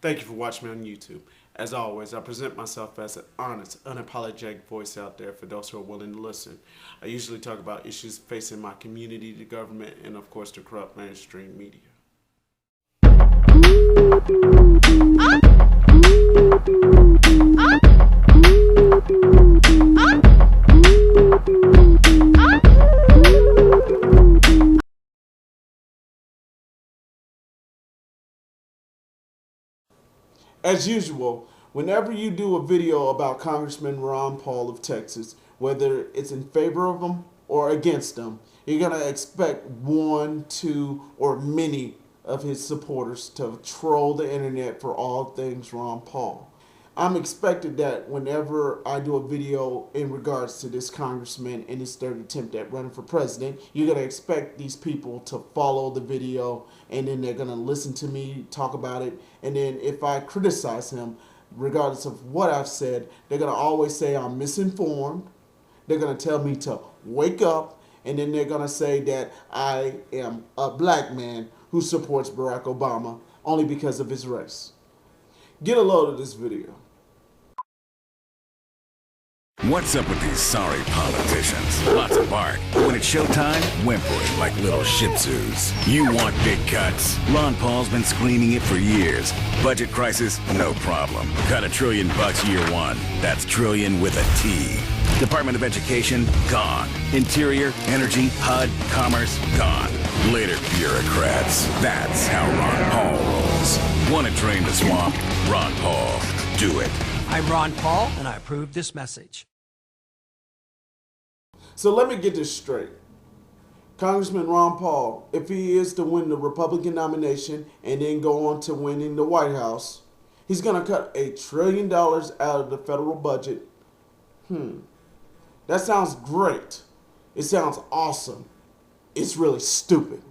Thank you for watching me on YouTube. As always, I present myself as an honest, unapologetic voice out there for those who are willing to listen. I usually talk about issues facing my community, the government, and of course the corrupt mainstream media. As usual, whenever you do a video about Congressman Ron Paul of Texas, whether it's in favor of him or against him, you're going to expect one, two, or many of his supporters to troll the internet for all things Ron Paul. I'm expected that whenever I do a video in regards to this congressman and his third attempt at running for president, you're going to expect these people to follow the video, and then they're going to listen to me talk about it. And then if I criticize him, regardless of what I've said, they're going to always say I'm misinformed. They're going to tell me to wake up, and then they're going to say that I am a black man who supports Barack Obama only because of his race. Get a load of this video. What's up with these sorry politicians? Lots of bark. When it's showtime, whimpering like little shih tzus. You want big cuts? Ron Paul's been screaming it for years. Budget crisis? No problem. Cut $1 trillion year one. That's trillion with a T. Department of Education? Gone. Interior, Energy, HUD, Commerce? Gone. Later, bureaucrats. That's how Ron Paul rolls. Want to drain the swamp? Ron Paul. Do it. I'm Ron Paul, and I approve this message. So let me get this straight. Congressman Ron Paul, if he is to win the Republican nomination and then go on to winning the White House, he's going to cut $1 trillion out of the federal budget. That sounds great. It sounds awesome. It's really stupid.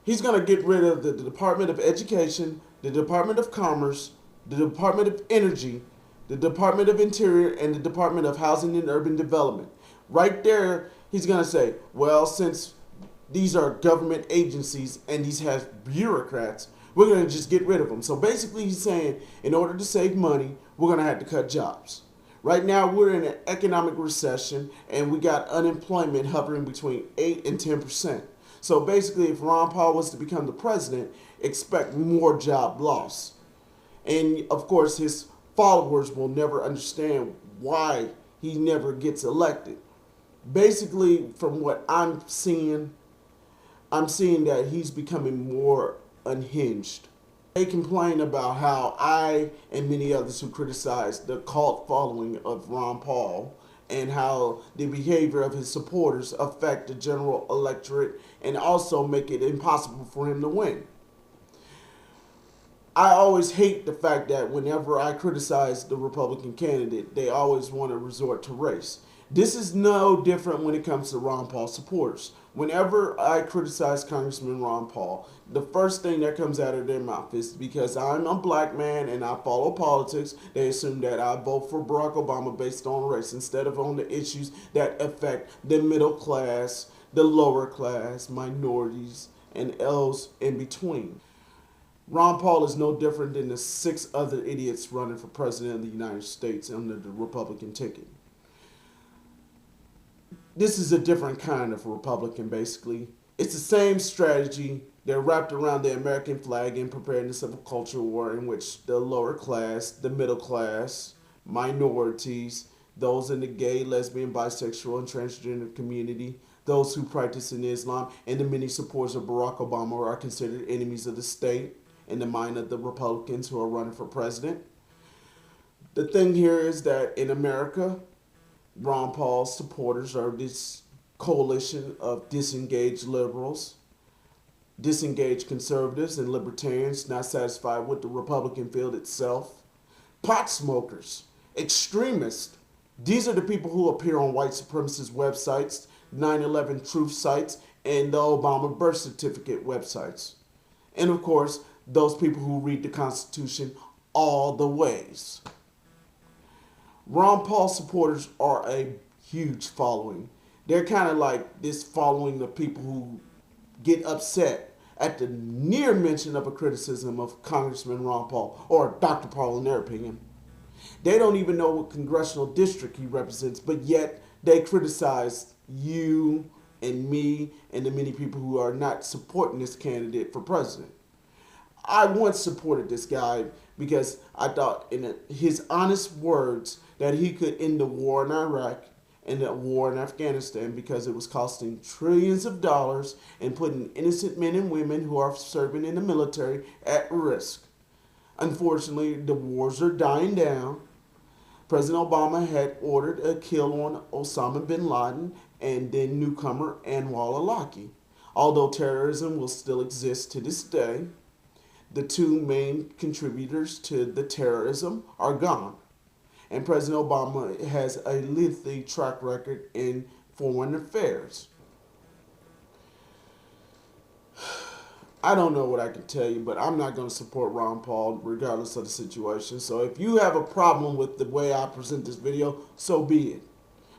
He's going to get rid of the Department of Education, the Department of Commerce, the Department of Energy, the Department of Interior, and the Department of Housing and Urban Development. Right there, he's going to say, well, since these are government agencies and these have bureaucrats, we're going to just get rid of them. So basically he's saying, in order to save money, we're going to have to cut jobs. Right now, we're in an economic recession, and we got unemployment hovering between 8 and 10%. So basically, if Ron Paul was to become the president, expect more job loss. And of course, his followers will never understand why he never gets elected. Basically, from what I'm seeing that he's becoming more unhinged. They complain about how I and many others who criticize the cult following of Ron Paul and how the behavior of his supporters affect the general electorate and also make it impossible for him to win. I always hate the fact that whenever I criticize the Republican candidate, they always want to resort to race. This is no different when it comes to Ron Paul supporters. Whenever I criticize Congressman Ron Paul, the first thing that comes out of their mouth is because I'm a black man and I follow politics, they assume that I vote for Barack Obama based on race instead of on the issues that affect the middle class, the lower class, minorities, and those in between. Ron Paul is no different than the 6 other idiots running for president of the United States under the Republican ticket. This is a different kind of Republican, basically. It's the same strategy. They're wrapped around the American flag in preparedness of a culture war in which the lower class, the middle class, minorities, those in the gay, lesbian, bisexual, and transgender community, those who practice in Islam, and the many supporters of Barack Obama are considered enemies of the state in the mind of the Republicans who are running for president. The thing here is that in America, Ron Paul's supporters are this coalition of disengaged liberals, disengaged conservatives and libertarians not satisfied with the Republican field itself, pot smokers, extremists. These are the people who appear on white supremacist websites, 9/11 truth sites, and the Obama birth certificate websites. And of course, those people who read the Constitution all the ways. Ron Paul supporters are a huge following. They're kind of like this following of people who get upset at the near mention of a criticism of Congressman Ron Paul, or Dr. Paul in their opinion. They don't even know what congressional district he represents, but yet they criticize you and me and the many people who are not supporting this candidate for president. I once supported this guy because I thought in his honest words that he could end the war in Iraq and the war in Afghanistan because it was costing trillions of dollars and putting innocent men and women who are serving in the military at risk. Unfortunately, the wars are dying down. President Obama had ordered a kill on Osama bin Laden and then newcomer Anwar al-Awlaki. Although terrorism will still exist to this day, the two main contributors to the terrorism are gone. And President Obama has a lengthy track record in foreign affairs. I don't know what I can tell you, but I'm not going to support Ron Paul regardless of the situation. So if you have a problem with the way I present this video, so be it.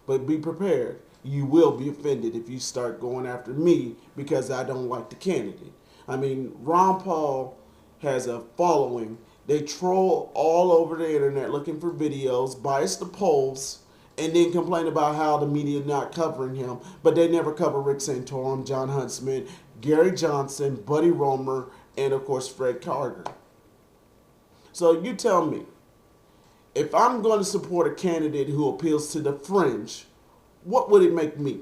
But be prepared. You will be offended if you start going after me because I don't like the candidate. I mean, Ron Paul has a following. They troll all over the internet looking for videos, bias the polls, and then complain about how the media not covering him. But they never cover Rick Santorum, John Huntsman, Gary Johnson, Buddy Roemer, and of course Fred Carter. So you tell me, if I'm going to support a candidate who appeals to the fringe, what would it make me?